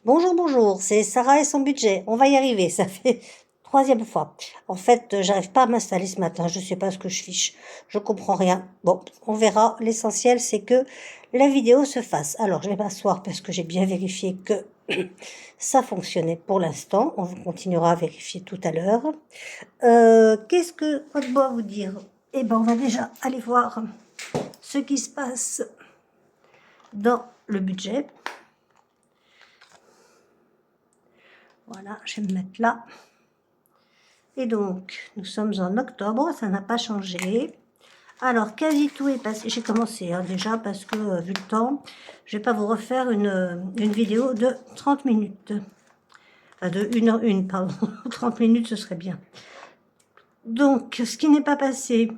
Bonjour, bonjour, c'est Sarah et son budget. On va y arriver, ça fait troisième fois. En fait, j'arrive pas à m'installer ce matin, je sais pas ce que je fiche, je comprends rien. Bon, on verra. L'essentiel, c'est que la vidéo se fasse. Alors, je vais m'asseoir parce que j'ai bien vérifié que ça fonctionnait pour l'instant. On continuera à vérifier tout à l'heure. Quoi de beau à vous dire? Eh ben, on va déjà aller voir ce qui se passe dans le budget. Voilà, je vais me mettre là. Et donc, nous sommes en octobre, ça n'a pas changé. Alors, quasi tout est passé. J'ai commencé déjà parce que, vu le temps, je vais pas vous refaire une vidéo de 30 minutes. Enfin, de 1h01, pardon. 30 minutes, ce serait bien. Donc, ce qui n'est pas passé,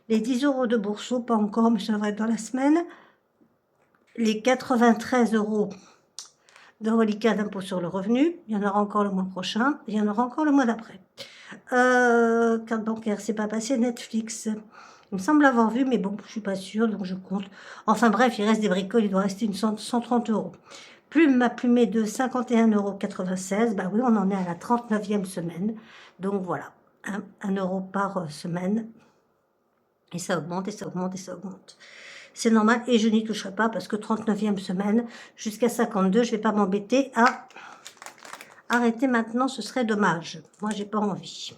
les 10 euros de Bourseau, pas encore, mais ça va être dans la semaine. Les 93 euros de reliquat d'impôt sur le revenu, il y en aura encore le mois prochain, il y en aura encore le mois d'après. Carte bancaire, c'est pas passé. Netflix, il me semble avoir vu, mais bon, je suis pas sûre, donc je compte. Enfin bref, il reste des bricoles, il doit rester 130 euros. Plume m'a plumé de 51,96 €. Bah oui, on en est à la 39e semaine. Donc voilà, 1 euro par semaine. Et ça augmente, et ça augmente, et ça augmente. C'est normal, et je n'y toucherai pas parce que 39e semaine, jusqu'à 52, je vais pas m'embêter à arrêter maintenant, ce serait dommage. Moi, j'ai pas envie.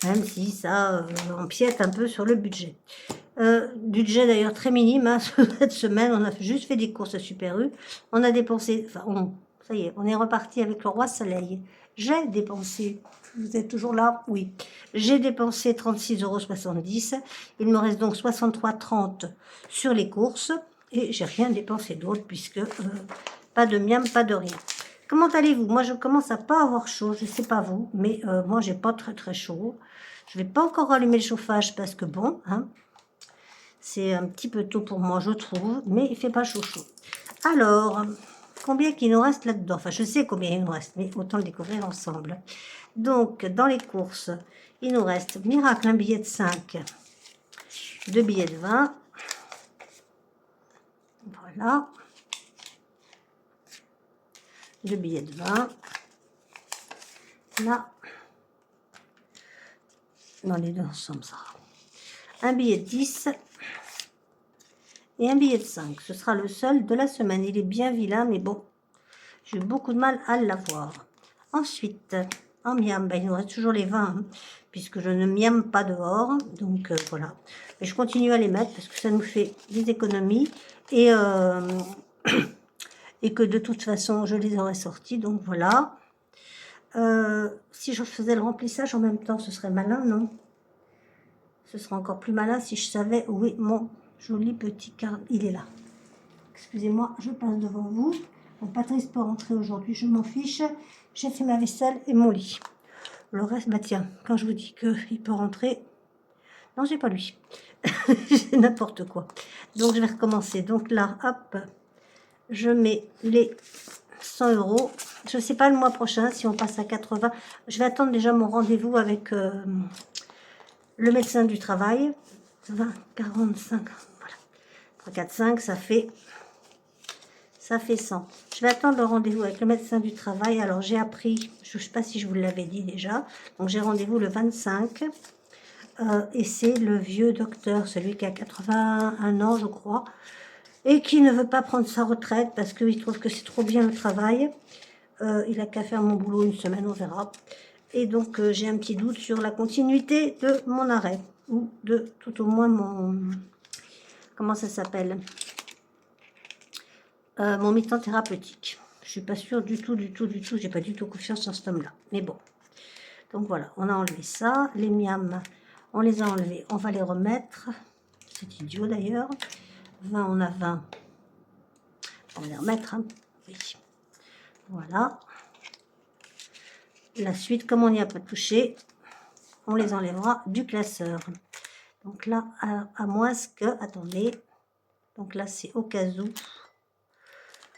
Même si ça empiète un peu sur le budget. Budget d'ailleurs très minime, hein, cette semaine, on a juste fait des courses à Super U. On a dépensé, enfin, ça y est, on est reparti avec le roi soleil. J'ai dépensé, vous êtes toujours là? Oui. J'ai dépensé 36,70 €. Il me reste donc 63,30 € sur les courses. Et j'ai rien dépensé d'autre puisque pas de miam, pas de rien. Comment allez-vous? Moi, je commence à pas avoir chaud. Je sais pas vous, mais moi, j'ai pas très très chaud. Je vais pas encore allumer le chauffage parce que bon, hein, c'est un petit peu tôt pour moi, je trouve, mais il fait pas chaud chaud. Alors, combien qu'il nous reste là-dedans? Enfin, je sais combien il nous reste, mais autant le découvrir ensemble. Donc, dans les courses, il nous reste miracle, un billet de 5, 2 billets de 20. Voilà. 2 billets de 20. Là. Dans les deux ensemble, ça. Un billet de 10 et un billet de 5. Ce sera le seul de la semaine. Il est bien vilain, mais bon, j'ai eu beaucoup de mal à l'avoir. Ensuite, en miam, ben, il nous reste toujours les 20, hein, puisque je ne miame pas dehors. Donc voilà. Et je continue à les mettre parce que ça nous fait des économies. Et, et que de toute façon, je les aurais sortis. Donc voilà. Si je faisais le remplissage en même temps, ce serait malin, non? Ce serait encore plus malin si je savais où est mon joli petit carnet. Il est là. Excusez-moi, je passe devant vous. Bon, Patrice peut rentrer aujourd'hui, je m'en fiche. J'ai fait ma vaisselle et mon lit. Le reste, bah tiens, quand je vous dis qu'il peut rentrer... Non, j'ai pas lui. J'ai n'importe quoi. Donc, je vais recommencer. Donc là, hop, je mets les 100 €. Je ne sais pas le mois prochain si on passe à 80. Je vais attendre déjà mon rendez-vous avec le médecin du travail. 20, 45, voilà. 3, 4, 5, ça fait 100. Je vais attendre le rendez-vous avec le médecin du travail. Alors, j'ai appris, je ne sais pas si je vous l'avais dit déjà, donc j'ai rendez-vous le 25. Et c'est le vieux docteur, celui qui a 81 ans, je crois, et qui ne veut pas prendre sa retraite parce qu'il trouve que c'est trop bien le travail. Il a qu'à faire mon boulot une semaine, on verra. Et donc, j'ai un petit doute sur la continuité de mon arrêt, ou de tout au moins mon... Comment ça s'appelle? Mon mi-temps thérapeutique. Je suis pas sûre du tout, j'ai pas du tout confiance en cet homme-là. Mais bon. Donc voilà, on a enlevé ça. Les miams, on les a enlevés. On va les remettre. C'est idiot d'ailleurs. 20, on a 20. On va les remettre. Hein. Oui. Voilà. La suite, comme on n'y a pas touché, on les enlèvera du classeur. Donc là, à moins que... Attendez. Donc là, c'est au cas où.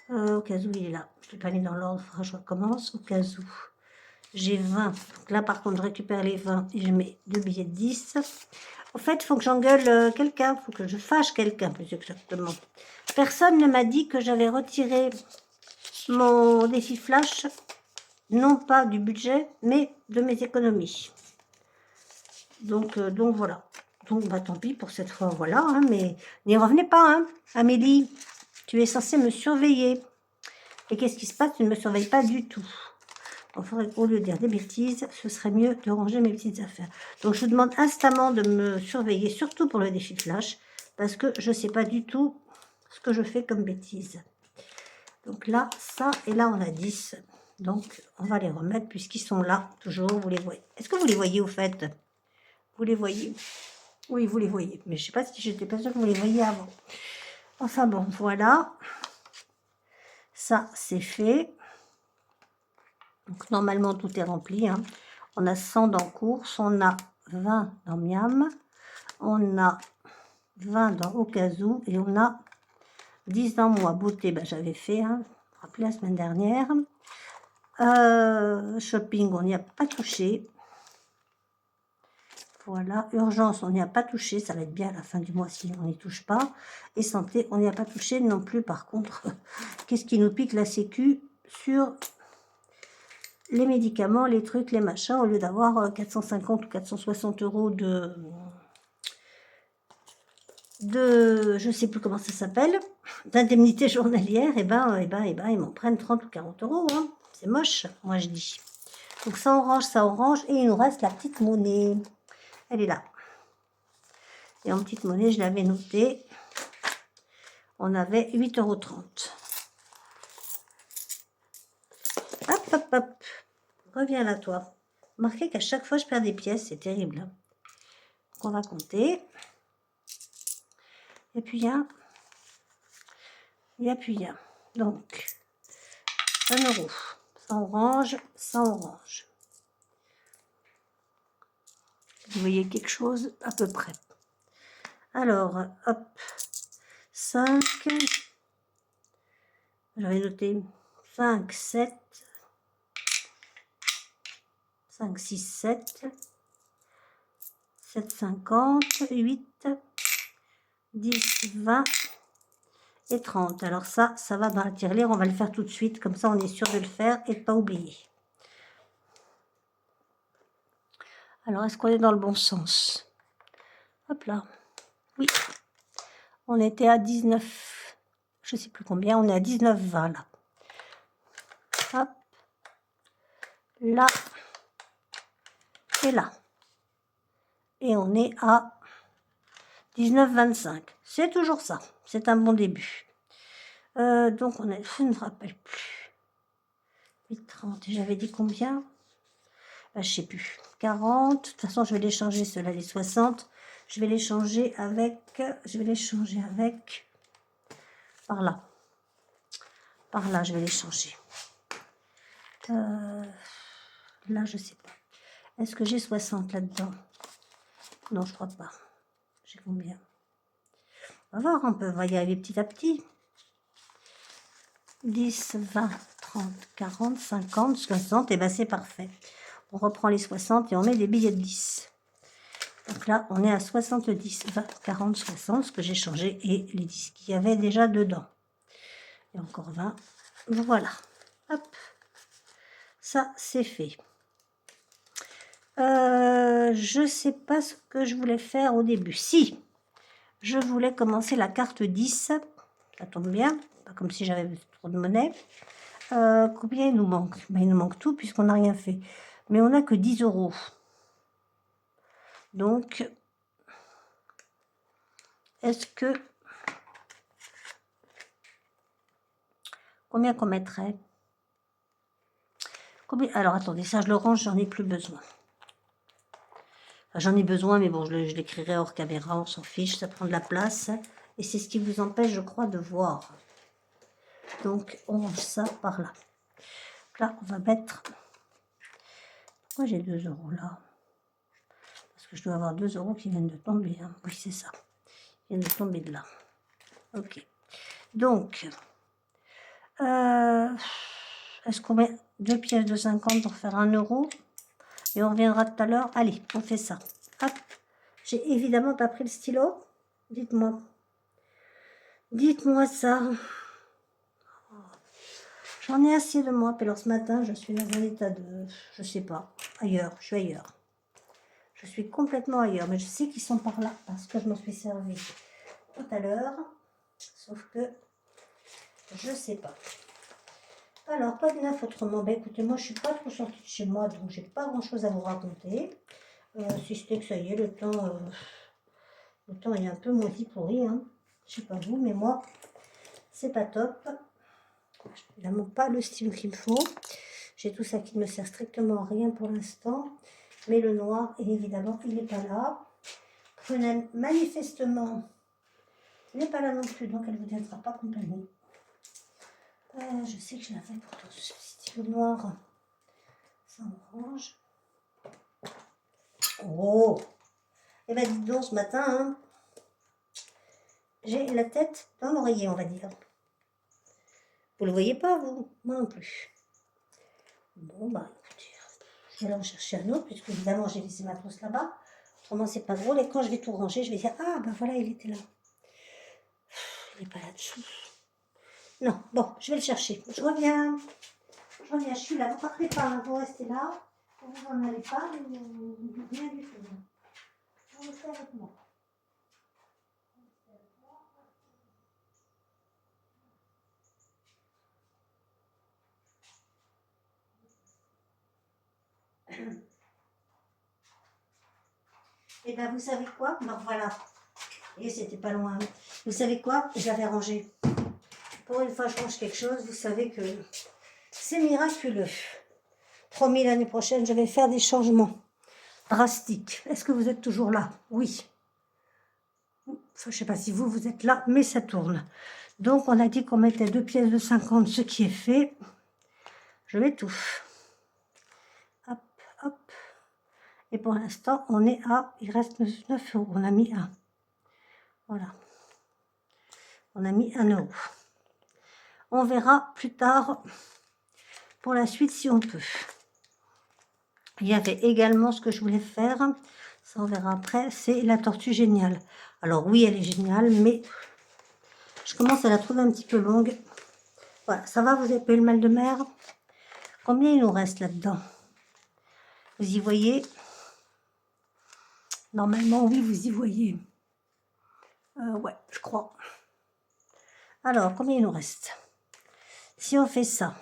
Au cas où il est là. Je ne l'ai pas mis dans l'ordre, je recommence. Au cas où j'ai 20. Donc là, par contre, je récupère les 20 et je mets 2 billets de 10. En fait, il faut que j'engueule quelqu'un. Il faut que je fâche quelqu'un, plus exactement. Personne ne m'a dit que j'avais retiré mon défi flash, non pas du budget, mais de mes économies. Donc voilà. Donc bah tant pis pour cette fois, voilà, hein, mais n'y revenez pas, hein. Amélie, tu es censée me surveiller. Et qu'est-ce qui se passe? Tu ne me surveilles pas du tout. Il faudrait qu'au lieu de dire des bêtises, ce serait mieux de ranger mes petites affaires. Donc je vous demande instamment de me surveiller, surtout pour le défi flash, parce que je ne sais pas du tout ce que je fais comme bêtises. Donc là, ça, et là on a 10. Donc on va les remettre puisqu'ils sont là, toujours, vous les voyez. Est-ce que vous les voyez au fait? Vous les voyez? Oui, vous les voyez. Mais je ne sais pas si j'étais pas sûre que vous les voyiez avant. Enfin bon, voilà. Ça, c'est fait. Donc normalement, tout est rempli. Hein. On a 100 dans course, on a 20 dans Miam, on a 20 dans Au cas où et on a 10 dans Moi. Beauté, ben, j'avais fait, hein, rappelez la semaine dernière. Shopping, on n'y a pas touché. Voilà, urgence, on n'y a pas touché, ça va être bien à la fin du mois si on n'y touche pas. Et santé, on n'y a pas touché non plus. Par contre, qu'est-ce qui nous pique la sécu sur les médicaments, les trucs, les machins, au lieu d'avoir 450 ou 460 euros de je sais plus comment ça s'appelle, d'indemnité journalière, et ben, ils m'en prennent 30 ou 40 euros. Hein. C'est moche, moi je dis. Donc ça orange, et il nous reste la petite monnaie. Elle est là. Et en petite monnaie, je l'avais notée. On avait 8,30 €. Hop, hop, hop. Reviens là, toi. Remarquez qu'à chaque fois, je perds des pièces. C'est terrible. Hein. Donc, on va compter. Et puis, il y a... Donc, 1 €. Ça orange, ça orange. Vous voyez quelque chose à peu près. Alors, hop. 5. J'avais noté 5, 7. 5, 6, 7. 7, 50. 8. 10, 20 et 30. Alors ça va dans la tirelire. On va le faire tout de suite. Comme ça, on est sûr de le faire et de ne pas oublier. Alors, est-ce qu'on est dans le bon sens? Hop là. Oui. On était à 19. Je ne sais plus combien. On est à 19,20 là. Hop. Là. Et là. Et on est à 19,25. C'est toujours ça. C'est un bon début. Donc, on a... Je ne me rappelle plus. 8,30. J'avais dit combien? Je ne sais plus. 40. De toute façon, je vais les changer, ceux-là, les 60. Je vais les changer avec... Par là. Par là, je vais les changer. Là, je ne sais pas. Est-ce que j'ai 60 là-dedans? Non, je crois pas. J'ai combien? On va voir, on peut y aller petit à petit. 10, 20, 30, 40, 50, 60. Et bien, c'est parfait. On reprend les 60 et on met des billets de 10. Donc là, on est à 70, 20, 40, 60, ce que j'ai changé, et les 10 qu'il y avait déjà dedans. Et encore 20. Voilà. Hop. Ça, c'est fait. Je ne sais pas ce que je voulais faire au début. Si, je voulais commencer la carte 10. Ça tombe bien. Pas comme si j'avais trop de monnaie. Combien il nous manque? Ben, il nous manque tout puisqu'on n'a rien fait. Mais on n'a que 10 €. Donc, est-ce que... Combien qu'on mettrait? Combien... Alors, attendez, ça, je le range, j'en ai plus besoin. Enfin, j'en ai besoin, mais bon, je l'écrirai hors caméra, on s'en fiche, ça prend de la place. Et c'est ce qui vous empêche, je crois, de voir. Donc, on range ça par là. Là, on va mettre... Pourquoi j'ai 2 € là? Parce que je dois avoir 2 € qui viennent de tomber. Hein. Oui, c'est ça. Ils viennent de tomber de là. Ok. Donc, est-ce qu'on met 2 pièces de 50 pour faire 1 € et on reviendra tout à l'heure? Allez, on fait ça. Hop. J'ai évidemment pas pris le stylo. Dites-moi. Dites-moi ça. J'en ai assez de moi. Puis alors ce matin, je suis dans un état de... Je sais pas. Ailleurs. Je suis ailleurs. Je suis complètement ailleurs. Mais je sais qu'ils sont par là. Parce que je m'en suis servi tout à l'heure. Sauf que... Je sais pas. Alors, pas de neuf autrement. Ben écoutez, moi je suis pas trop sortie de chez moi. Donc j'ai pas grand chose à vous raconter. Si c'était que ça y est, le temps est un peu moisi pourri. Hein. Je sais pas vous, mais moi, c'est pas top. Je n'ai pas le style qu'il faut. J'ai tout ça qui ne me sert strictement à rien pour l'instant. Mais le noir, évidemment, il n'est pas là. Prunelle, manifestement, n'est pas là non plus, donc elle ne vous tiendra pas compagnie. Je sais que je l'avais pourtant ce style noir. Ça orange. Oh! Et bien, dites donc, ce matin, hein, j'ai la tête dans l'oreiller, on va dire. Vous le voyez pas, vous? Moi non plus. Bon, bah, écoutez, je vais aller en chercher un autre, puisque évidemment, j'ai laissé ma trousse là-bas. Autrement, c'est pas drôle. Et quand je vais tout ranger, je vais dire, ah, ben voilà, il était là. Il n'est pas là-dessous. Non, bon, je vais le chercher. Je reviens, je suis là. Vous partez pas, hein, vous restez là. Vous n'en allez pas, mais rien du tout. Vous restez avec moi. Et bien, vous savez quoi? Ben voilà. Et c'était pas loin. Vous savez quoi? Je l'avais rangé. Pour une fois, je range quelque chose. Vous savez que c'est miraculeux. Promis, l'année prochaine, je vais faire des changements drastiques. Est-ce que vous êtes toujours là? Oui. Enfin, je ne sais pas si vous êtes là, mais ça tourne. Donc, on a dit qu'on mettait 2 pièces de 50, ce qui est fait. Je l'étouffe. Hop, hop. Et pour l'instant, on est à... Il reste 9 €. On a mis 1. Voilà. On a mis 1 €. On verra plus tard pour la suite si on peut. Il y avait également ce que je voulais faire. Ça, on verra après. C'est la tortue géniale. Alors oui, elle est géniale, mais je commence à la trouver un petit peu longue. Voilà, ça va, vous avez pas eu le mal de mer? Combien il nous reste là-dedans? Vous y voyez? Normalement, oui, vous y voyez. Ouais, je crois. Alors, combien il nous reste? Si on fait ça,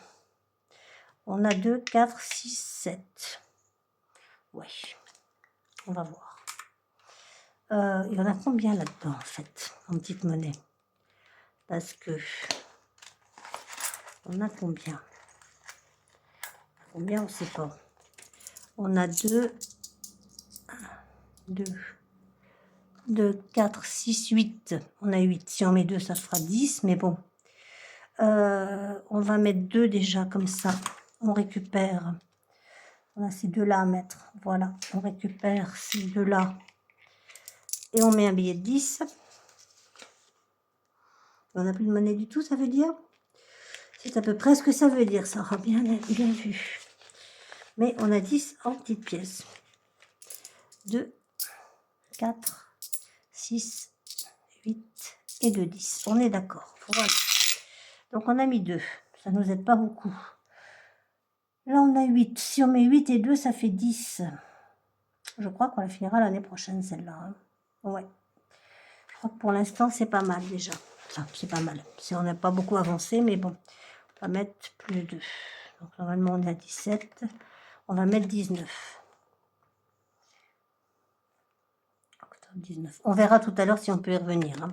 on a 2, 4, 6, 7. Ouais, on va voir. Il y en a combien là-dedans, en fait, en petite monnaie? Parce que... On a combien? Combien, on ne sait pas. On a 2, 4, 6, 8. On a 8. Si on met 2, ça fera 10, mais bon. On va mettre 2 déjà, comme ça. On récupère. On a ces 2-là à mettre. Voilà, on récupère ces 2-là. Et on met un billet de 10. On n'a plus de monnaie du tout, ça veut dire? C'est à peu près ce que ça veut dire. Ça aura bien vu. Mais on a 10 en petites pièces. 2, 4, 6, 8 et 2, 10. On est d'accord. Voilà. Donc on a mis 2. Ça ne nous aide pas beaucoup. Là on a 8. Si on met 8 et 2, ça fait 10. Je crois qu'on la finira l'année prochaine, celle-là. Hein. Ouais. Je crois que pour l'instant, c'est pas mal déjà. Enfin, c'est pas mal. Si on n'a pas beaucoup avancé, mais bon. On va mettre plus de 2. Donc normalement, on est à 17. On va mettre 19. 19. On verra tout à l'heure si on peut y revenir. Hein.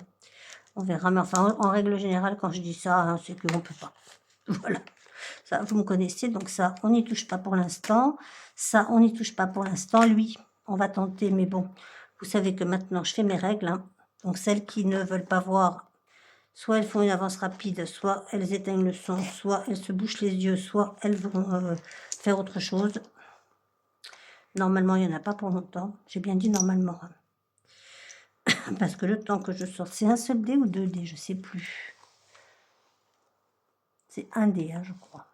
On verra, mais enfin, en règle générale, quand je dis ça, hein, c'est qu'on ne peut pas. Voilà. Ça, vous me connaissez, donc ça, on n'y touche pas pour l'instant. Ça, on n'y touche pas pour l'instant. Lui, on va tenter, mais bon, vous savez que maintenant, je fais mes règles. Hein. Donc, celles qui ne veulent pas voir, soit elles font une avance rapide, soit elles éteignent le son, soit elles se bouchent les yeux, soit elles vont faire autre chose. Normalement, il n'y en a pas pour longtemps. J'ai bien dit normalement. Hein. Parce que le temps que je sorte, c'est un seul dé ou 2 dés, je ne sais plus. C'est un dé, hein, je crois.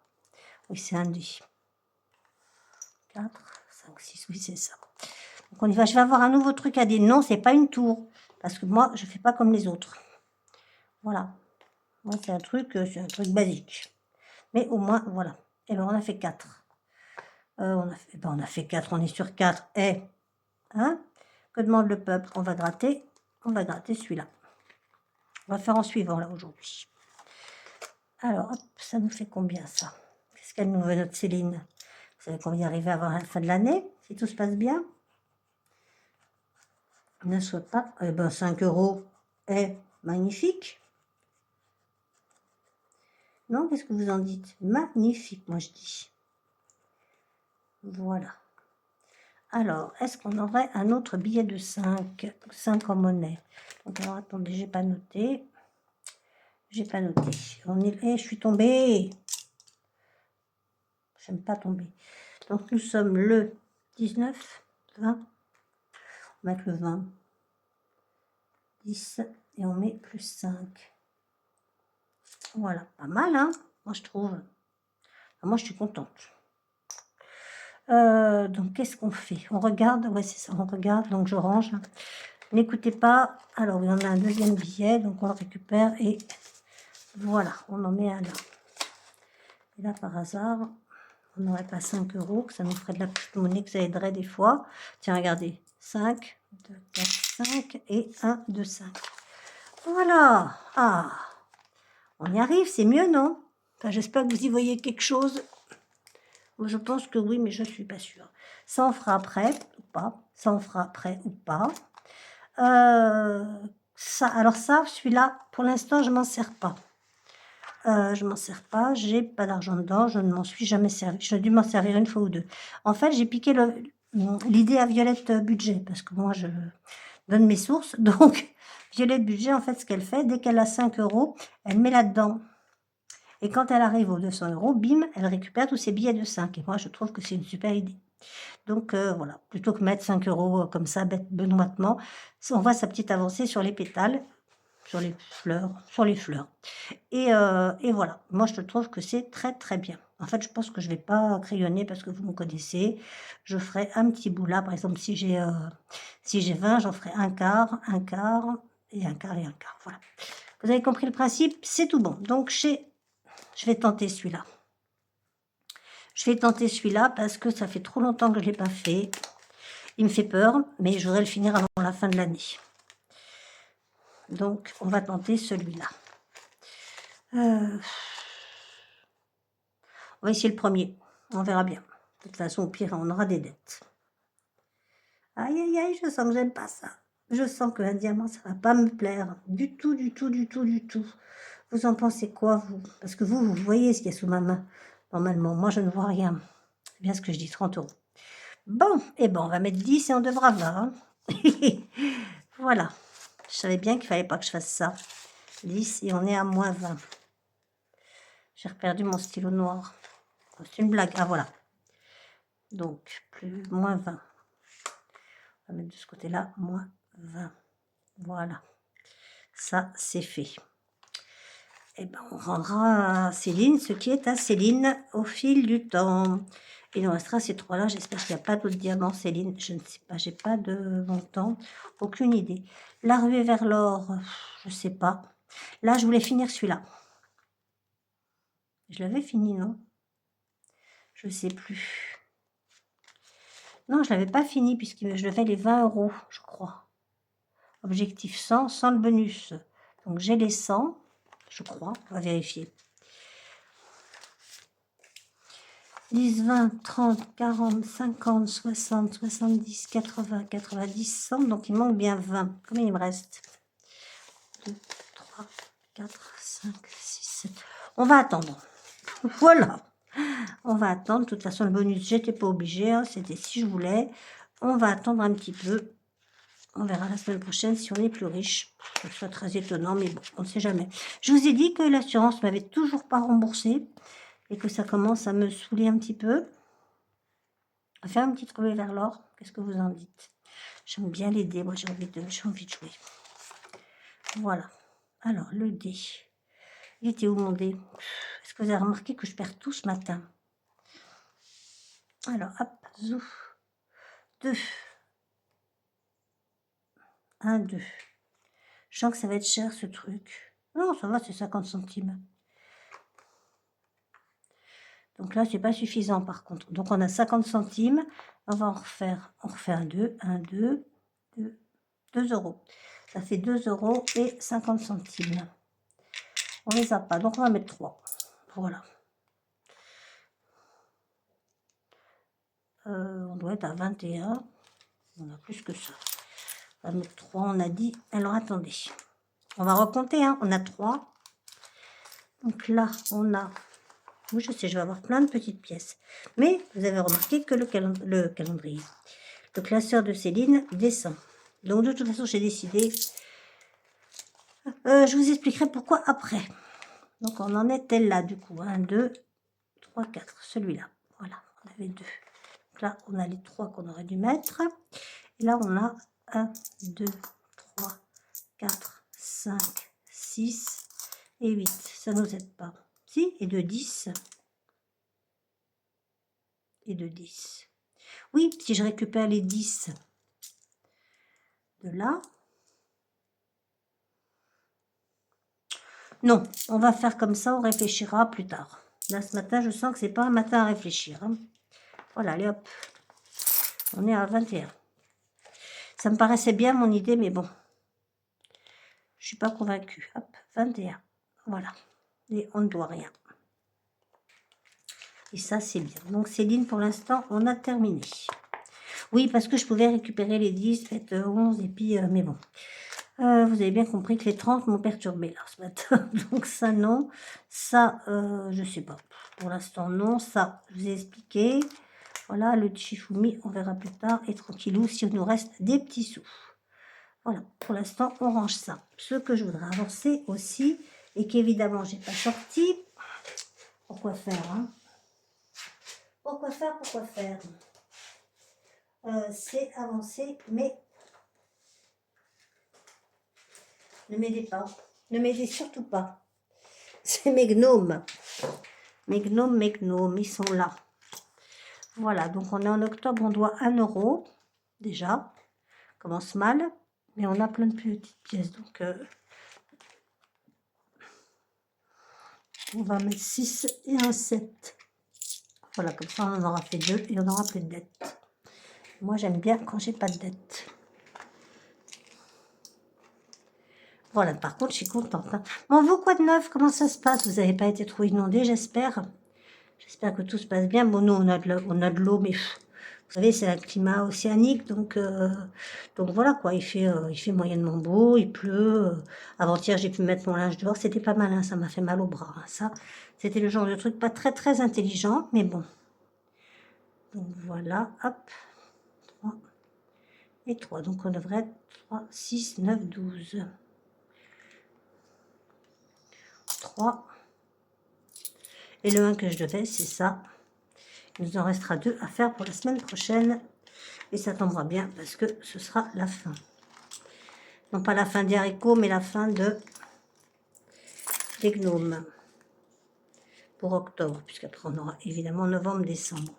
Oui, c'est un dé. 4, 5, 6, oui, c'est ça. Donc on y va. Je vais avoir un nouveau truc à dé. Non, c'est pas une tour. Parce que moi, je ne fais pas comme les autres. Voilà. Moi, c'est un truc basique. Mais au moins, voilà. Et bien, on a fait 4. On a fait 4, on est sur 4. Et, hein, que demande le peuple? On va gratter celui-là. On va faire en suivant, là, aujourd'hui. Alors, hop, ça nous fait combien, ça? Qu'est-ce qu'elle nous veut, notre Céline? Vous savez qu'on va y arriver avant la fin de l'année, si tout se passe bien. Ne soit pas... Eh ben, 5 € est magnifique. Non, qu'est-ce que vous en dites? Magnifique, moi, je dis. Voilà. Alors, est-ce qu'on aurait un autre billet de 5? 5 en monnaie. Donc, alors, attendez, j'ai pas noté. J'ai pas noté. On est... Eh, je suis tombée. J'aime pas tomber. Donc, nous sommes le 19, 20. On va mettre le 20. 10. Et on met plus 5. Voilà. Pas mal, hein? Moi, je trouve. Moi, je suis contente. Donc, qu'est-ce qu'on fait? On regarde. Ouais, c'est ça. On regarde. Donc, je range. N'écoutez pas. Alors, il y en a un deuxième billet. Donc, on le récupère. Et voilà. On en met un là. Et là, par hasard, on n'aurait pas 5 €, que ça nous ferait de la petite monnaie, que ça aiderait des fois. Tiens, regardez. 5, 2, 4, 5 et 1, 2, 5. Voilà. Ah, on y arrive, c'est mieux, non? Enfin, j'espère que vous y voyez quelque chose. Je pense que oui, mais je ne suis pas sûre. Ça, on fera après ou pas. Ça, on fera après ou pas. Ça, alors ça, celui-là, pour l'instant, je m'en sers pas. Je m'en sers pas, j'ai pas d'argent dedans, je ne m'en suis jamais servi. J'ai dû m'en servir une fois ou deux. En fait, j'ai piqué l'idée à Violette Budget, parce que moi, je donne mes sources. Donc, Violette Budget, en fait, ce qu'elle fait, dès qu'elle a 5 €, elle met là-dedans. Et quand elle arrive aux 200 €, bim, elle récupère tous ses billets de 5. Et moi, je trouve que c'est une super idée. Donc, voilà, plutôt que mettre 5 € comme ça, benoîtement, on voit sa petite avancée sur les pétales, sur les fleurs. Et voilà, moi je trouve que c'est très très bien. En fait, je pense que je vais pas crayonner parce que vous me connaissez. Je ferai un petit bout là, par exemple, si j'ai 20, j'en ferai un quart et un quart et un quart. Voilà. Vous avez compris le principe? C'est tout bon. Donc, je vais tenter celui-là. Je vais tenter celui-là parce que ça fait trop longtemps que je ne l'ai pas fait. Il me fait peur, mais je voudrais le finir avant la fin de l'année. Donc, on va tenter celui-là. On va essayer le premier. On verra bien. De toute façon, au pire, on aura des dettes. Aïe, aïe, aïe, je sens que j'aime pas ça. Je sens que un diamant, ça va pas me plaire. Du tout, du tout, du tout, du tout. Vous en pensez quoi, vous? Parce que vous voyez ce qu'il y a sous ma main. Normalement, moi, je ne vois rien. C'est bien ce que je dis, 30 €. Bon, et ben, on va mettre 10 et on devra 20. Voilà. Je savais bien qu'il fallait pas que je fasse ça. 10 et on est à moins 20. J'ai reperdu mon stylo noir. C'est une blague. Ah, voilà. Donc, moins 20. On va mettre de ce côté-là, moins 20. Voilà. Ça, c'est fait. Et ben, on rendra à Céline ce qui est à Céline au fil du temps. Il nous restera ces trois-là. J'espère qu'il n'y a pas d'autres diamants, Céline. Je ne sais pas. J'ai pas de montant. Aucune idée. La ruée vers l'or, je ne sais pas. Là, je voulais finir celui-là. Je l'avais fini, non? Je ne sais plus. Non, je ne l'avais pas fini puisque je devais les 20 €, je crois. Objectif 100, sans le bonus. Donc, j'ai les 100, je crois. On va vérifier. 10, 20, 30, 40, 50, 60, 70, 80, 90, 100. Donc, il manque bien 20. Combien il me reste? 2, 3, 4, 5, 6, 7. On va attendre. Voilà. On va attendre. De toute façon, le bonus, j'étais pas obligée. Hein. C'était si je voulais. On va attendre un petit peu. On verra la semaine prochaine si on est plus riche. Ce serait très étonnant, mais bon, on ne sait jamais. Je vous ai dit que l'assurance m'avait toujours pas remboursé et que ça commence à me saouler un petit peu. On va faire un petit ruée vers l'or. Qu'est-ce que vous en dites? J'aime bien les dés. Moi, j'ai envie de jouer. Voilà. Alors, le dé. Il était où mon dé? Est-ce que vous avez remarqué que je perds tout ce matin? Alors, hop, zouf. 2. 1, 2. Je sens que ça va être cher, ce truc. Non, ça va, c'est 50 centimes. Donc là, c'est pas suffisant par contre. Donc on a 50 centimes. On va en refaire. On refait un 2, 2 euros. Ça fait 2 euros et 50 centimes. On les a pas, donc on va mettre 3. Voilà. On doit être à 21. On a plus que ça. On va mettre 3, on a dit. Alors attendez. On va recompter, hein. On a 3. Donc là, on a... Oui, je sais, je vais avoir plein de petites pièces. Mais vous avez remarqué que le calendrier, le classeur de Céline descend. Donc de toute façon, j'ai décidé... je vous expliquerai pourquoi après. Donc on en était là du coup. 1, 2, 3, 4. Celui-là. Voilà, on avait 2. Donc là, on a les 3 qu'on aurait dû mettre. Et là, on a 1, 2, 3, 4, 5, 6 et 8. Ça ne nous aide pas. Si, et de 10. Et de 10. Oui, si je récupère les 10 de là. Non, on va faire comme ça, on réfléchira plus tard. Là, ce matin, je sens que c'est pas un matin à réfléchir. Hein. Voilà, allez hop. On est à 21. Ça me paraissait bien mon idée, mais bon. Je suis pas convaincue. Hop, 21. Voilà. Et on ne doit rien. Et ça, c'est bien. Donc, Céline, pour l'instant, on a terminé. Oui, parce que je pouvais récupérer les 10, fait 11, et puis, mais bon. Vous avez bien compris que les 30 m'ont perturbé, là, ce matin. Donc, ça, non. Ça, je sais pas. Pour l'instant, non. Ça, je vous ai expliqué. Voilà, le Shifumi, on verra plus tard. Et tranquillou, s'il nous reste des petits sous. Voilà, pour l'instant, on range ça. Ce que je voudrais avancer aussi, et qu'évidemment, j'ai pas sorti. Pourquoi faire, hein? Pourquoi faire, pourquoi faire? C'est avancer, mais ne m'aidez pas. Ne m'aidez surtout pas. C'est mes gnomes. Mes gnomes, ils sont là. Voilà, donc on est en octobre, on doit 1 euro. Déjà, commence mal, mais on a plein de petites pièces. Donc, on va mettre 6 et un 7. Voilà, comme ça, on en aura fait 2 et on n'aura plus de dette. Moi, j'aime bien quand j'ai pas de dette. Voilà, par contre, je suis contente. Hein. Bon, vous, quoi de neuf? Comment ça se passe? Vous n'avez pas été trop inondé, j'espère. J'espère que tout se passe bien. Bon, nous, on a de l'eau, mais vous savez, c'est un climat océanique, donc voilà quoi. Il fait moyennement beau, il pleut. Avant-hier, j'ai pu mettre mon linge dehors. C'était pas mal, hein, ça m'a fait mal au bras. Hein, ça, c'était le genre de truc pas très, très intelligent, mais bon. Donc voilà, hop. 3 et 3. Donc on devrait être 3, 6, 9, 12. 3. Et le 1 que je devais, c'est ça. Il nous en restera 2 à faire pour la semaine prochaine. Et ça tombera bien parce que ce sera la fin. Non pas la fin des haricots, mais la fin des gnomes. Pour octobre, puisqu'après on aura évidemment novembre, décembre.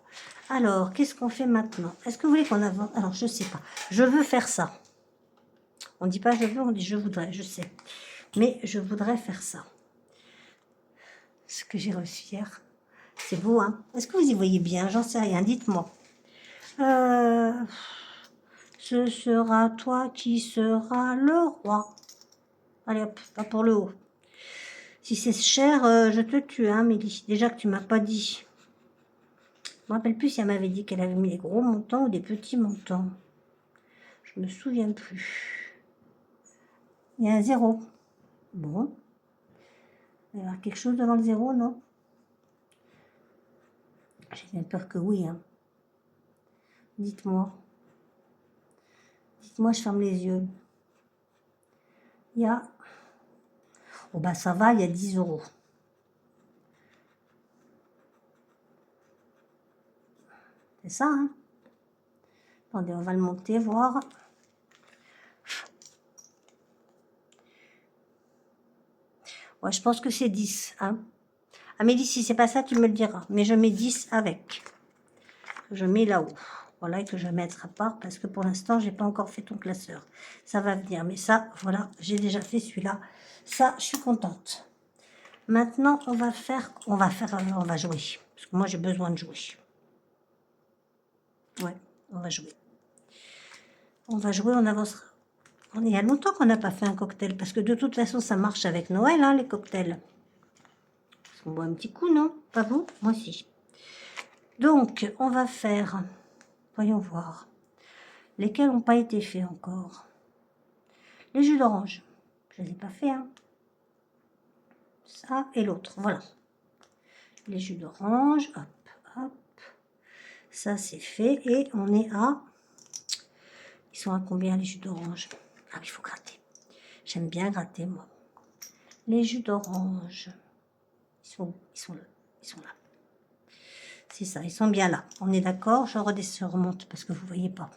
Alors, qu'est-ce qu'on fait maintenant? Est-ce que vous voulez qu'on avance? Alors, je sais pas. Je veux faire ça. On ne dit pas je veux, on dit je voudrais, je sais. Mais je voudrais faire ça. Ce que j'ai reçu hier. C'est beau, hein? Est-ce que vous y voyez bien? J'en sais rien, dites-moi. Ce sera toi qui seras le roi. Allez hop, pas pour le haut. Si c'est cher, je te tue, hein, Mélie. Déjà que tu m'as pas dit. Je me rappelle plus si elle m'avait dit qu'elle avait mis des gros montants ou des petits montants. Je me souviens plus. Il y a un 0. Bon. Il va y avoir quelque chose devant le 0, non? J'ai bien peur que oui, hein. Dites-moi. Dites-moi, je ferme les yeux. Il y a... Oh bah ça va, il y a 10 euros. C'est ça, hein? Attendez, on va le monter, voir. Ouais, je pense que c'est 10, hein? Amélie, si c'est pas ça, tu me le diras. Mais je mets 10 avec. Je mets là-haut. Voilà, et que je vais mettre à part parce que pour l'instant, j'ai pas encore fait ton classeur. Ça va venir. Mais ça, voilà, j'ai déjà fait celui-là. Ça, je suis contente. Maintenant, on va jouer. Parce que moi, j'ai besoin de jouer. Ouais, on va jouer. On va jouer, on avancera. Il y a longtemps qu'on n'a pas fait un cocktail. Parce que de toute façon, ça marche avec Noël, hein, les cocktails. On boit un petit coup, non? Pas vous? Moi aussi. Donc, on va faire... Voyons voir. Lesquels n'ont pas été faits encore? Les jus d'orange. Je ne les ai pas faits, hein. Ça et l'autre, voilà. Les jus d'orange, hop, hop. Ça, c'est fait. Et on est à... Ils sont à combien, les jus d'orange? Ah, il faut gratter. J'aime bien gratter, moi. Les jus d'orange. Ils sont là. Ils sont là. C'est ça, ils sont bien là. On est d'accord? Je redescends, remonte parce que vous ne voyez pas.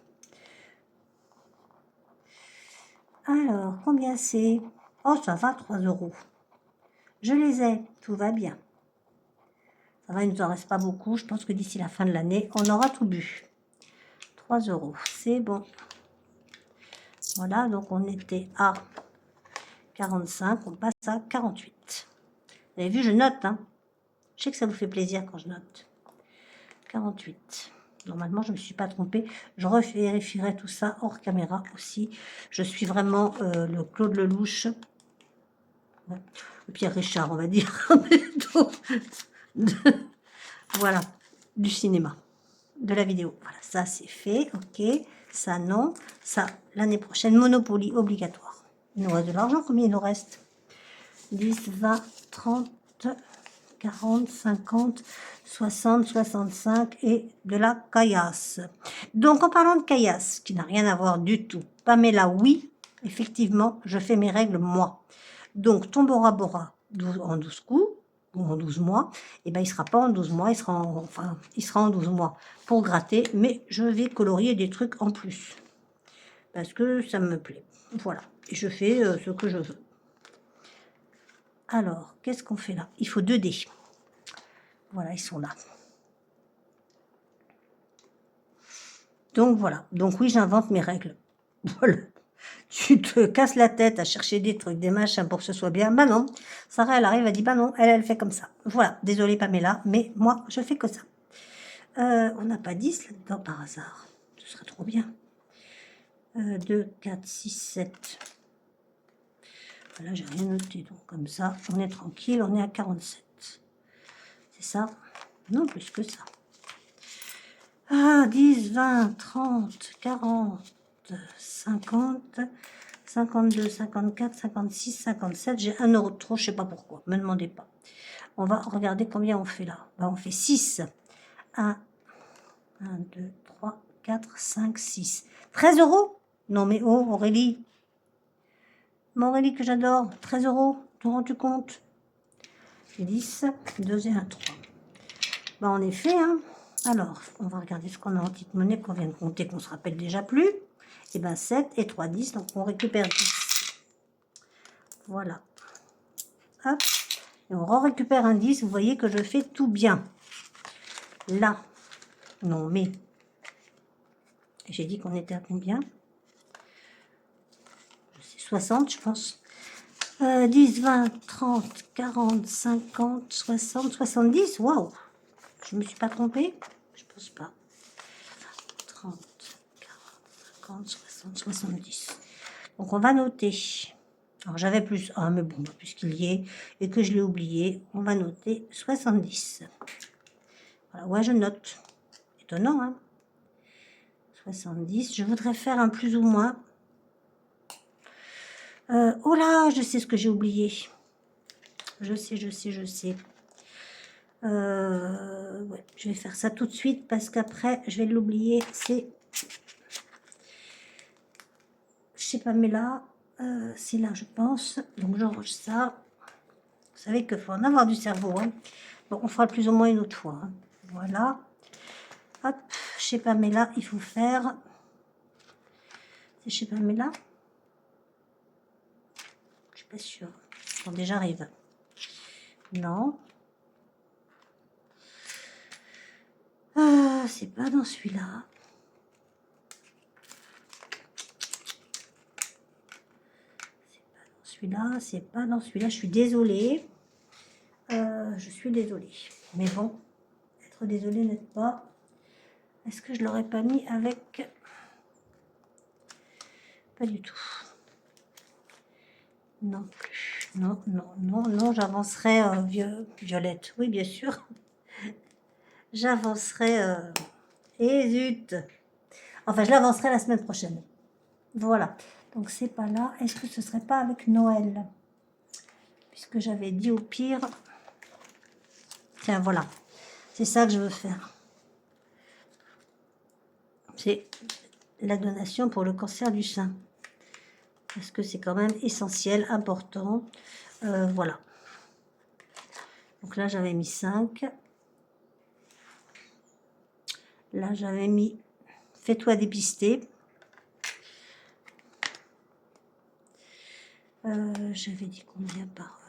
Alors, combien c'est? Oh, ça va, 3 €. Je les ai, tout va bien. Ça va, il ne nous en reste pas beaucoup. Je pense que d'ici la fin de l'année, on aura tout bu. 3 €, c'est bon. Voilà, donc on était à 45, on passe à 48. Vous avez vu, je note, hein. Je sais que ça vous fait plaisir quand je note. 48. Normalement, je ne me suis pas trompée. Je vérifierai tout ça hors caméra aussi. Je suis vraiment le Claude Lelouch. Ouais. Le Pierre Richard, on va dire. Voilà, du cinéma, de la vidéo. Voilà, ça c'est fait, ok. Ça non, ça l'année prochaine, Monopoly obligatoire. Il nous reste de l'argent, combien il nous reste? 10, 20, 30, 40, 50, 60, 65 et de la caillasse. Donc en parlant de caillasse, qui n'a rien à voir du tout, Pamela, oui, effectivement, je fais mes règles moi. Donc ton Bora Bora en 12 coups, ou en 12 mois, et ben il sera pas en 12 mois, il sera en 12 mois pour gratter, mais je vais colorier des trucs en plus. Parce que ça me plaît. Voilà. Et je fais ce que je veux. Alors, qu'est-ce qu'on fait là? Il faut 2 dés. Voilà, ils sont là. Donc voilà. Donc oui, j'invente mes règles. Voilà. Tu te casses la tête à chercher des trucs, des machins pour que ce soit bien. Bah non. Sarah, elle arrive, elle dit, bah non, elle fait comme ça. Voilà. Désolée Pamela, mais moi, je fais que ça. On n'a pas 10 là-dedans par hasard. Ce serait trop bien. 2, 4, 6, 7. Voilà, j'ai rien noté. Donc comme ça, on est tranquille, on est à 47. C'est ça? Non, plus que ça. Ah, 10, 20, 30, 40, 50, 52, 54, 56, 57. J'ai 1 € de trop, je ne sais pas pourquoi. Ne me demandez pas. On va regarder combien on fait là. Ben, on fait 6. 1, 2, 3, 4, 5, 6. 13 €? Non mais oh, Aurélie. Aurélie que j'adore. 13 €. Te rends-tu compte? 10, 2 et 1, 3. Ben, en effet, hein. Alors, on va regarder ce qu'on a en petite monnaie qu'on vient de compter, qu'on se rappelle déjà plus. Et ben 7 et 3, 10. Donc, on récupère 10. Voilà. Hop. Et on récupère un 10. Vous voyez que je fais tout bien. Là. Non, mais... J'ai dit qu'on était à combien? 60, je pense. 10, 20, 30, 40, 50, 60, 70. Waouh! Je me suis pas trompée? Je pense pas. 30, 40, 50, 60, 70. Donc, on va noter. Alors, j'avais plus 1, mais bon, puisqu'il y est et que je l'ai oublié, on va noter 70. Voilà, ouais, je note. Étonnant, hein? 70. Je voudrais faire un plus ou moins. Oh là, je sais ce que j'ai oublié. Je sais. Ouais, je vais faire ça tout de suite parce qu'après, je vais l'oublier. C'est... Je sais pas, mais là, c'est là, je pense. Donc, j'enregistre ça. Vous savez qu'il faut en avoir du cerveau. Hein. Bon, on fera plus ou moins une autre fois. Hein. Voilà. Hop, je sais pas, mais là, il faut faire... C'est chez Pamela? Je suis pas sûre. Attendez, j'arrive. Non. C'est pas dans celui-là. C'est pas dans celui-là. Je suis désolée. je suis désolée. Mais bon, être désolée n'aide pas. Est-ce que je l'aurais pas mis avec... Pas du tout. Non plus. Non, non, non, non, j'avancerai violette. Oui, bien sûr. J'avancerai... Et zut. Enfin, je l'avancerai la semaine prochaine. Voilà. Donc, c'est pas là. Est-ce que ce serait pas avec Noël? Puisque j'avais dit au pire... Tiens, voilà. C'est ça que je veux faire. C'est la donation pour le cancer du sein. Parce que c'est quand même essentiel, important. Voilà. Donc là, j'avais mis 5. Là, j'avais mis fais-toi dépister. J'avais dit combien par...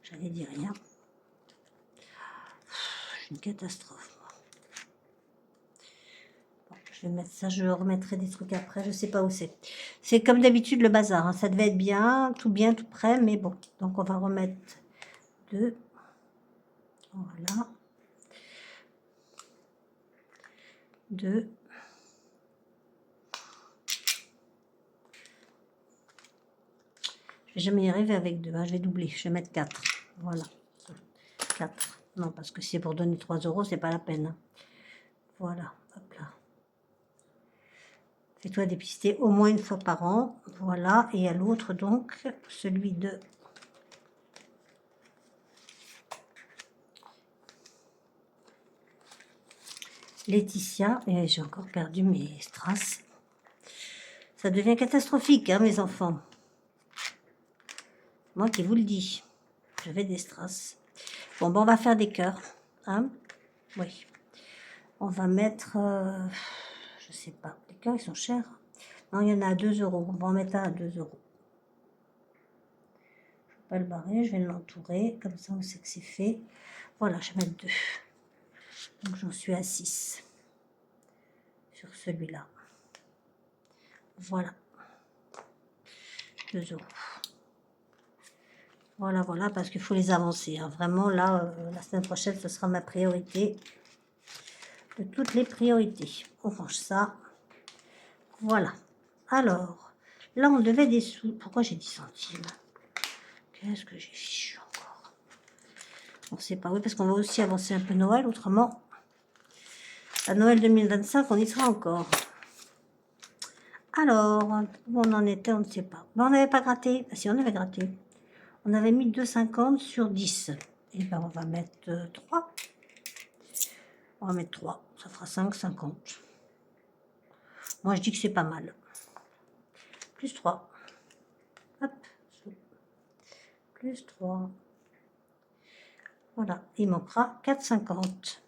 J'avais dit rien. C'est une catastrophe. Bon, je vais mettre ça, je remettrai des trucs après, je sais pas où c'est. C'est comme d'habitude le bazar, hein. Ça devait être bien, tout prêt, mais bon. Donc on va remettre 2. Voilà. 2. Je vais jamais y arriver avec 2, hein. Je vais doubler, je vais mettre 4. Voilà. 4. Non, parce que si c'est pour donner 3 €, c'est pas la peine. Hein. Voilà, hop là. Fais-toi dépister au moins une fois par an. Voilà, et à l'autre donc, celui de... Laetitia, et j'ai encore perdu mes strass. Ça devient catastrophique, hein, mes enfants. Moi qui vous le dis, j'avais des strass. Bon, ben on va faire des cœurs, hein. Oui. On va mettre, je sais pas, les cœurs, ils sont chers. Non, il y en a à 2 €. On va en mettre un à 2 €. Je ne vais pas le barrer, je vais l'entourer. Comme ça, on sait que c'est fait. Voilà, je vais mettre 2. Donc, j'en suis à 6 sur celui-là. Voilà. 2 €. Voilà, voilà, parce qu'il faut les avancer. Hein. Vraiment, là, la semaine prochaine, ce sera ma priorité. De toutes les priorités. On range ça. Voilà. Alors, là, on devait des sous. Pourquoi j'ai 10 centimes? Qu'est-ce que j'ai fichu encore? On ne sait pas. Oui, parce qu'on va aussi avancer un peu Noël. Autrement, à Noël 2025, on y sera encore. Alors, où on en était, on ne sait pas. Ben, on n'avait pas gratté. Ah, si, on avait gratté. On avait mis 2,50 sur 10. Et ben, on va mettre 3. On va mettre 3. Ça fera 5,50. Moi, je dis que c'est pas mal. Plus 3. Hop. Plus 3. Voilà. Il manquera 4,50.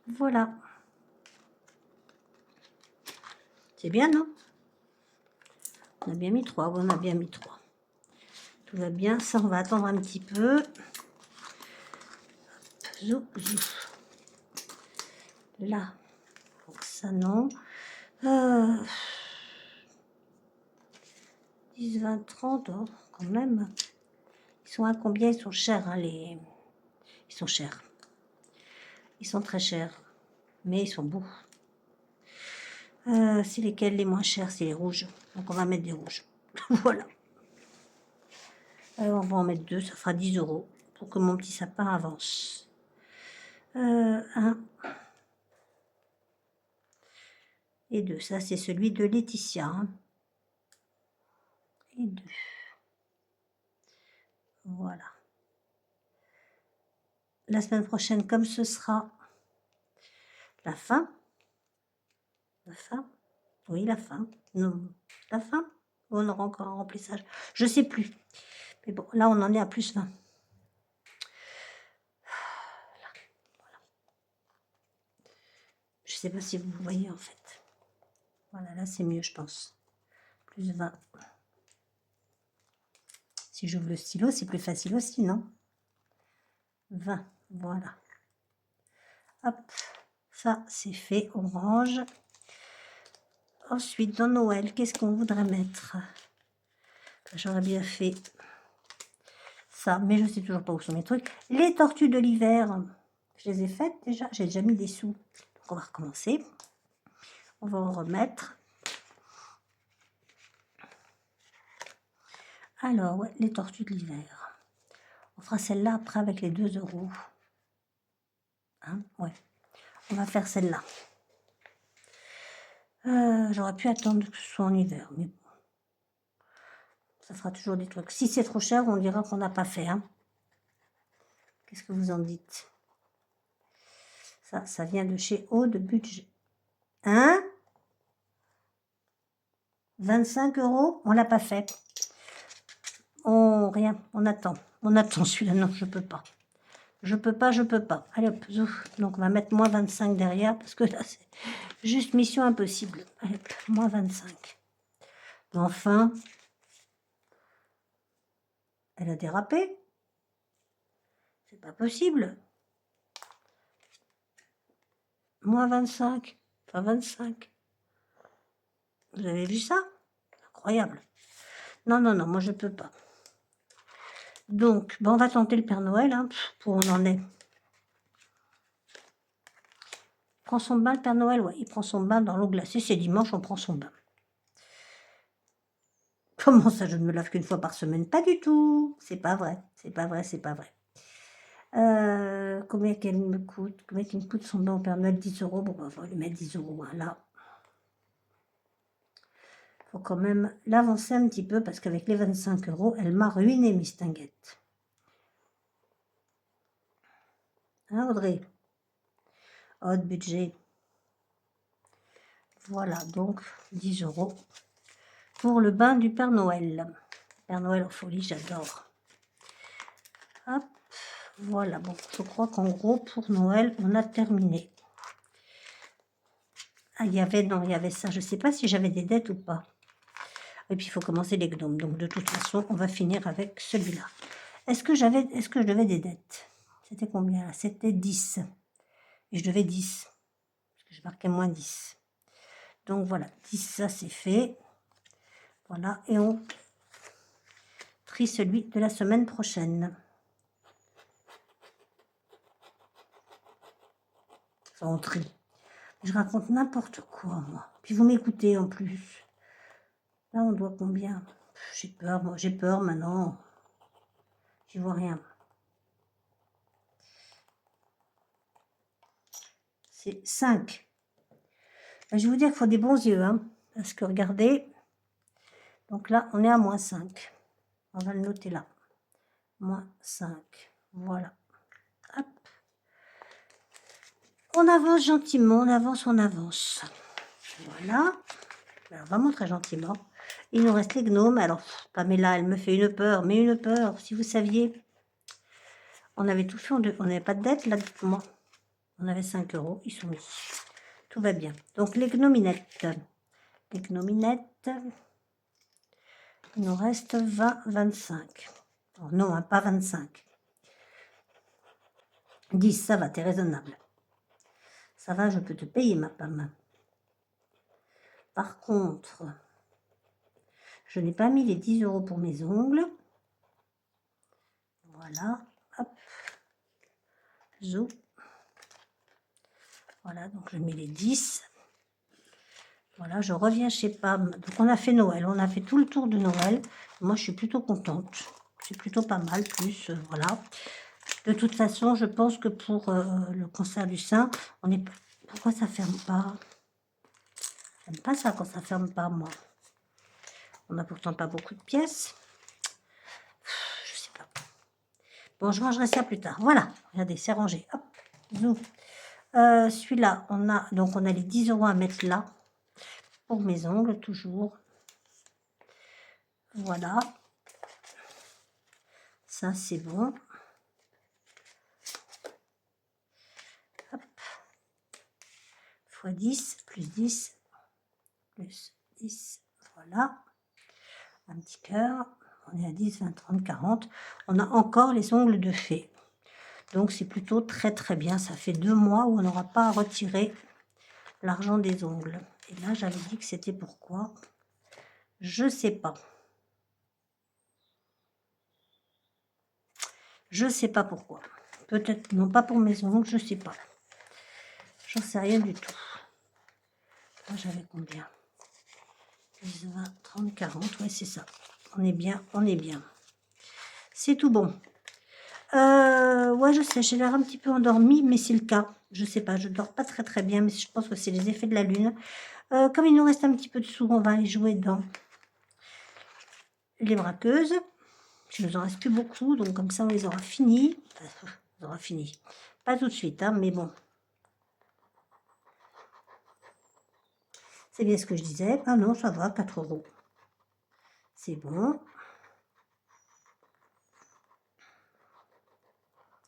Voilà. C'est bien, non? On a bien mis 3. Oui, on a bien mis 3. Tout va bien. Ça, on va attendre un petit peu. Zou, zou. Là. Donc ça, non. 10, 20, 30, oh, quand même. Ils sont à combien? Ils sont chers, hein, les... Ils sont chers. Ils sont très chers. Mais ils sont beaux. C'est lesquels les moins chers? C'est les rouges. Donc on va mettre des rouges. Voilà. On va en mettre 2. Ça fera 10 € pour que mon petit sapin avance. 1 et 2. Ça, c'est celui de Laetitia. Hein. Et 2. Voilà. La semaine prochaine, comme ce sera la fin. La fin? Oui, la fin. Non, la fin? Ou on aura encore un remplissage? Je ne sais plus. Mais bon, là, on en est à plus 20. Voilà. Je ne sais pas si vous voyez, en fait. Voilà, là, c'est mieux, je pense. Plus 20. Si j'ouvre le stylo, c'est plus facile aussi, non? 20, voilà. Hop, ça, c'est fait, on range. Ensuite, dans Noël, qu'est-ce qu'on voudrait mettre? J'aurais bien fait ça, mais je sais toujours pas où sont mes trucs. Les tortues de l'hiver, je les ai faites déjà. J'ai déjà mis des sous. Donc on va recommencer. On va en remettre. Alors, ouais, les tortues de l'hiver. On fera celle-là après avec les 2 €. Hein, ouais. On va faire celle-là. J'aurais pu attendre que ce soit en hiver, mais bon. Ça fera toujours des trucs. Si c'est trop cher, on dira qu'on n'a pas fait. Hein. Qu'est-ce que vous en dites? Ça vient de chez Haut de Budget. Hein? 25 €? On l'a pas fait. Rien, on attend. On attend celui-là. Non, je peux pas. Je peux pas, je peux pas. Allez hop, zouf. Donc on va mettre moins 25 derrière parce que là c'est juste mission impossible. Allez hop, moins 25. Mais enfin, elle a dérapé. C'est pas possible. Moins 25. Enfin 25. Vous avez vu ça? Incroyable. Non, non, non, moi je peux pas. Donc, bon, on va tenter le Père Noël, hein, pour où on en est. Prend son bain, le Père Noël, ouais, il prend son bain dans l'eau glacée. C'est dimanche, on prend son bain. Comment ça, je ne me lave qu'une fois par semaine? Pas du tout. C'est pas vrai. C'est pas vrai, c'est pas vrai. Combien qu'elle me coûte? Combien qu'il me coûte son bain au Père Noël? 10 €. Bon, on va lui mettre 10 €. Hein, là. Faut quand même l'avancer un petit peu parce qu'avec les 25 €, elle m'a ruiné, Miss Tinguette. Hein, Audrey? Haute budget. Voilà, donc 10 € pour le bain du Père Noël. Père Noël en folie, j'adore. Hop, voilà. Bon, je crois qu'en gros, pour Noël, on a terminé. Ah, il y avait ça. Je ne sais pas si j'avais des dettes ou pas. Et puis, il faut commencer les gnomes. Donc, de toute façon, on va finir avec celui-là. Est-ce que je devais des dettes? C'était combien? C'était 10. Et je devais 10. Parce que je marquais moins 10. Donc, voilà. 10, ça, c'est fait. Voilà. Et on trie celui de la semaine prochaine. Enfin, on trie. Je raconte n'importe quoi, moi. Puis vous m'écoutez en plus. Là, on doit combien? J'ai peur, moi. J'ai peur maintenant. J'y vois rien. C'est 5. Ben, je vais vous dire qu'il faut des bons yeux. Hein, parce que regardez. Donc là, on est à moins 5. On va le noter là. Moins 5. Voilà. Hop. On avance gentiment. On avance, on avance. Voilà. Alors, vraiment très gentiment. Il nous reste les gnomes. Alors, Pamela, elle me fait une peur. Mais une peur, si vous saviez. On avait tout fait. On n'avait pas de dette, là, dites-moi. On avait 5 €. Ils sont mis. Tout va bien. Donc, les gnominettes. Les gnominettes. Il nous reste 20, 25. Oh, non, hein, pas 25. 10, ça va, t'es raisonnable. Ça va, je peux te payer, ma pomme. Par contre, je n'ai pas mis les 10 € pour mes ongles. Voilà, hop. Zou. Voilà, donc je mets les 10. Voilà, je reviens chez Pam. Donc on a fait Noël, on a fait tout le tour de Noël. Moi, je suis plutôt contente. C'est plutôt pas mal, plus, voilà. De toute façon, je pense que pour le cancer du sein, on est... Pourquoi ça ferme pas? J'aime pas ça quand ça ferme pas, moi. On n'a pourtant pas beaucoup de pièces. Je sais pas. Bon, je rangerai ça plus tard. Voilà, regardez, c'est rangé. Hop, zoom. Celui-là, on a les 10 € à mettre là. Pour mes ongles, toujours. Voilà. Ça, c'est bon. Hop. Fois 10, plus 10, plus 10. Voilà. Un petit cœur. On est à 10, 20, 30, 40. On a encore les ongles de fée. Donc, c'est plutôt très, très bien. Ça fait 2 mois où on n'aura pas à retirer l'argent des ongles. Et là, j'avais dit que c'était pourquoi. Je sais pas. Je sais pas pourquoi. Peut-être, non pas pour mes ongles, je sais pas. J'en sais rien du tout. Moi, j'avais combien? 10, 20, 30, 40, ouais, c'est ça. On est bien, on est bien. C'est tout bon. Ouais, je sais, j'ai l'air un petit peu endormie, mais c'est le cas. Je sais pas, je dors pas très très bien, mais je pense que c'est les effets de la lune. Comme il nous reste un petit peu de sous, on va aller jouer dans les braqueuses. Il nous en reste plus beaucoup, donc comme ça on les aura finis. On aura fini. Pas tout de suite, hein, mais bon. C'est bien ce que je disais. Ah non, ça va, 4 €. C'est bon.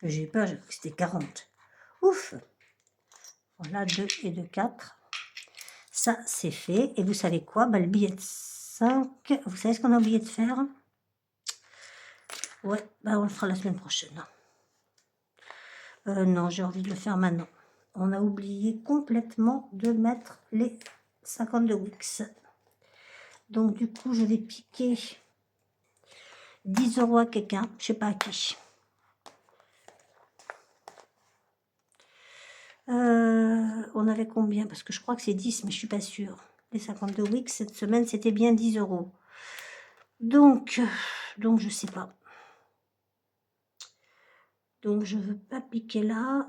J'ai eu peur, j'ai cru que c'était 40. Ouf! Voilà, 2 et 2, 4. Ça, c'est fait. Et vous savez quoi? Bah, le billet de 5, vous savez ce qu'on a oublié de faire? Ouais, bah, on le fera la semaine prochaine. Non, j'ai envie de le faire maintenant. On a oublié complètement de mettre les 52 Wix. Donc, du coup, je vais piquer 10 € à quelqu'un. Je sais pas à qui. On avait combien? Parce que je crois que c'est 10, mais je suis pas sûre. Les 52 Wix, cette semaine, c'était bien 10 €. Donc je sais pas. Donc, je veux pas piquer là.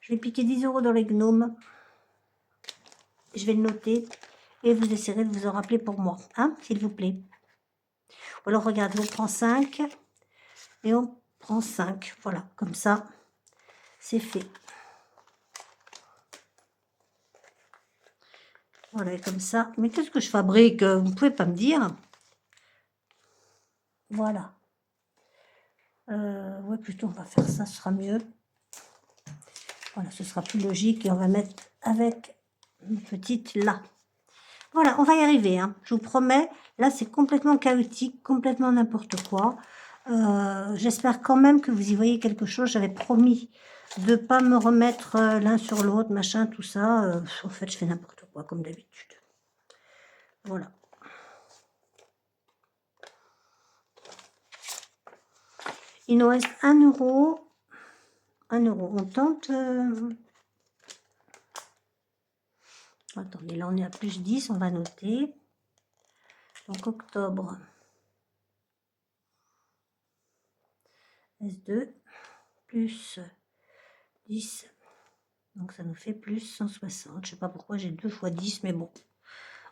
Je vais piquer 10 € dans les gnomes. Je vais le noter. Et vous essaierez de vous en rappeler pour moi. Hein, s'il vous plaît. Ou alors, regardez, on prend 5. Et on prend 5. Voilà, comme ça, c'est fait. Voilà, comme ça. Mais qu'est-ce que je fabrique? Vous ne pouvez pas me dire. Voilà. Ouais, plutôt, on va faire ça, ce sera mieux. Voilà, ce sera plus logique. Et on va mettre avec une petite là. Voilà, on va y arriver, hein, je vous promets. Là, c'est complètement chaotique, complètement n'importe quoi. J'espère quand même que vous y voyez quelque chose. J'avais promis de ne pas me remettre l'un sur l'autre, machin, tout ça. En fait, je fais n'importe quoi, comme d'habitude. Voilà. Il nous reste 1 €. 1 €. On tente... Attendez, là, on est à plus 10, on va noter. Donc, octobre. S2 plus 10. Donc, ça nous fait plus 160. Je ne sais pas pourquoi j'ai 2 fois 10, mais bon.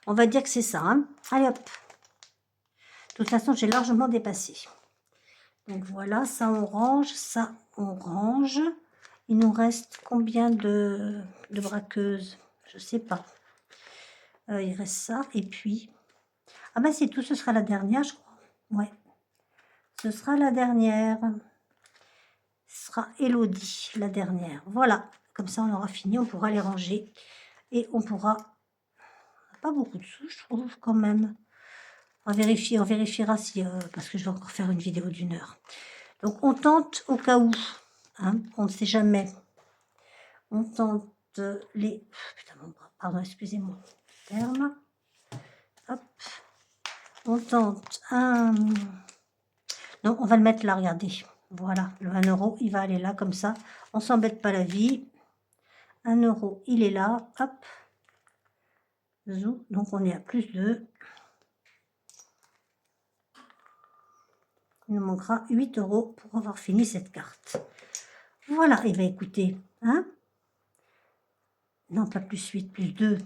On va dire que c'est ça. Hein. Allez, hop. De toute façon, j'ai largement dépassé. Donc, voilà. Ça, on range. Ça, on range. Il nous reste combien de braqueuses? Je ne sais pas. Il reste ça. Et puis... Ah ben, c'est tout. Ce sera la dernière, je crois. Ouais. Ce sera la dernière. Ce sera Elodie, la dernière. Voilà. Comme ça, on aura fini. On pourra les ranger. Et on pourra... Pas beaucoup de sous, je trouve, quand même. On vérifiera si... parce que je vais encore faire une vidéo d'1 heure. Donc, on tente au cas où. Hein, on ne sait jamais. On tente les... Putain, mon bras. Pardon, excusez-moi. Ferme. Hop. On tente un... Non, on va le mettre là, regardez. Voilà, le 1 €, il va aller là, comme ça. On s'embête pas la vie. 1 €, il est là. Hop. Zou. Donc, on est à plus de... Il nous manquera 8 € pour avoir fini cette carte. Voilà, et bien écoutez, hein? Non, pas plus 8, plus 2.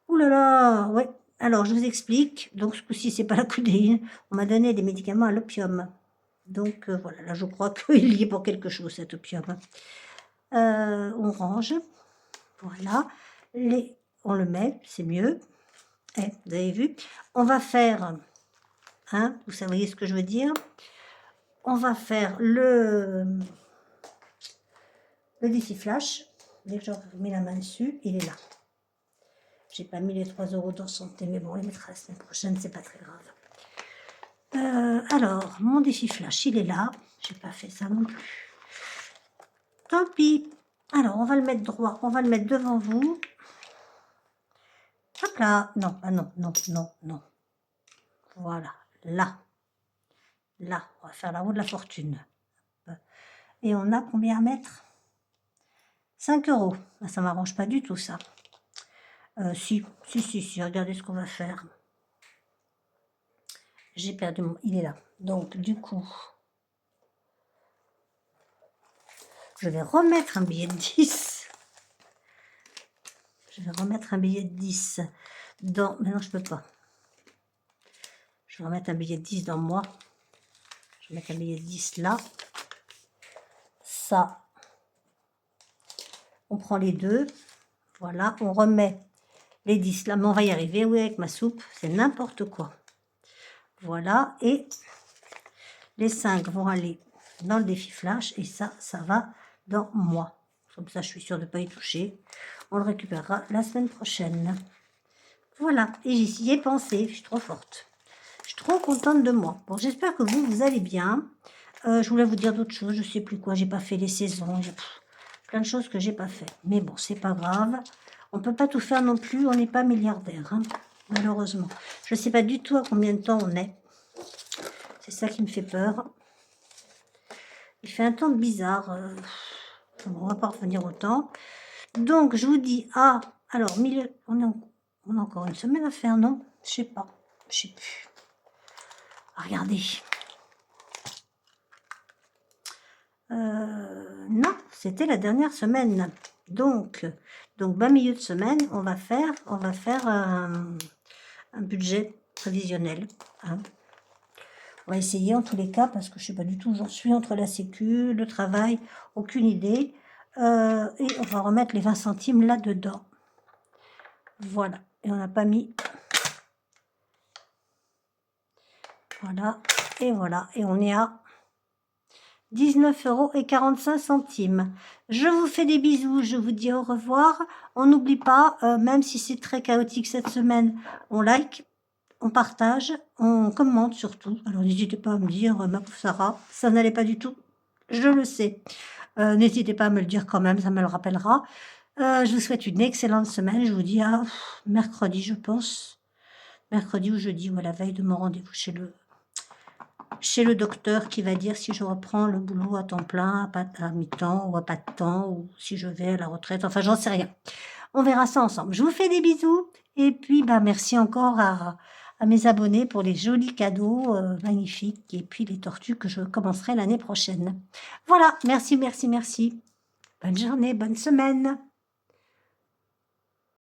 Ouh là là, ouais. Alors, je vous explique. Donc, ce coup-ci, c'est pas la codéine. On m'a donné des médicaments à l'opium. Donc, voilà, là, je crois qu'il y est pour quelque chose, cet opium. On range. Voilà. On le met, c'est mieux. Eh, vous avez vu? On va faire, hein, vous savez ce que je veux dire? On va faire le déciflage. Dès que j'aurai mis la main dessus, il est là. J'ai pas mis les 3 € dans santé, mais bon, on les mettra la semaine prochaine, c'est pas très grave. Alors, mon déciflage, il est là. J'ai pas fait ça non plus. Tant pis. Alors, on va le mettre droit. On va le mettre devant vous. Hop là. Non, ah non, non, non, non. Voilà, là. Là, on va faire la roue de la fortune. Et on a combien à mettre? 5 €. Ben, ça m'arrange pas du tout, ça. Si, regardez ce qu'on va faire. J'ai perdu mon... Il est là. Donc, du coup, je vais remettre un billet de 10. Je vais remettre un billet de 10 dans... Mais non, je peux pas. Je vais remettre un billet de 10 dans moi. Je vais mettre un billet de 10 là. Ça. On prend les deux. Voilà, on remet les 10 là. Mais on va y arriver, oui, avec ma soupe. C'est n'importe quoi. Voilà, et les 5 vont aller dans le défi flash. Et ça va dans moi. Comme ça, je suis sûre de ne pas y toucher. On le récupérera la semaine prochaine. Voilà, et j'y ai pensé. Je suis trop forte. Je suis trop contente de moi. Bon, j'espère que vous allez bien. Je voulais vous dire d'autres choses. Je ne sais plus quoi. J'ai pas fait les saisons. Plein de choses que j'ai pas fait. Mais bon, c'est pas grave. On peut pas tout faire non plus. On n'est pas milliardaire, hein, malheureusement. Je ne sais pas du tout à combien de temps on est. C'est ça qui me fait peur. Il fait un temps bizarre. On va pas revenir au temps. Donc, je vous dis, alors, milieu, on a encore une semaine à faire, non? Je sais pas. Je sais plus. Regardez. Non, c'était la dernière semaine. Donc, milieu de semaine, on va faire un budget prévisionnel. Hein. On va essayer en tous les cas, parce que je ne sais pas du tout où j'en suis entre la sécu, le travail, aucune idée. Et on va remettre les 20 centimes là-dedans. Voilà. Et on n'a pas mis... Voilà. Et voilà. Et on est à 19,45 €. Je vous fais des bisous. Je vous dis au revoir. On n'oublie pas, même si c'est très chaotique cette semaine, on like, on partage, on commente surtout. Alors n'hésitez pas à me dire, ma pauvre Sarah, ça n'allait pas du tout. Je le sais. N'hésitez pas à me le dire quand même, ça me le rappellera. Je vous souhaite une excellente semaine. Je vous dis à mercredi, je pense. Mercredi ou jeudi, ou à la veille de mon rendez-vous chez le docteur qui va dire si je reprends le boulot à temps plein, à mi-temps ou à pas de temps, ou si je vais à la retraite. Enfin, j'en sais rien. On verra ça ensemble. Je vous fais des bisous. Et puis, merci encore à mes abonnés pour les jolis cadeaux magnifiques. Et puis, les tortues que je commencerai l'année prochaine. Voilà. Merci, merci, merci. Bonne journée, bonne semaine.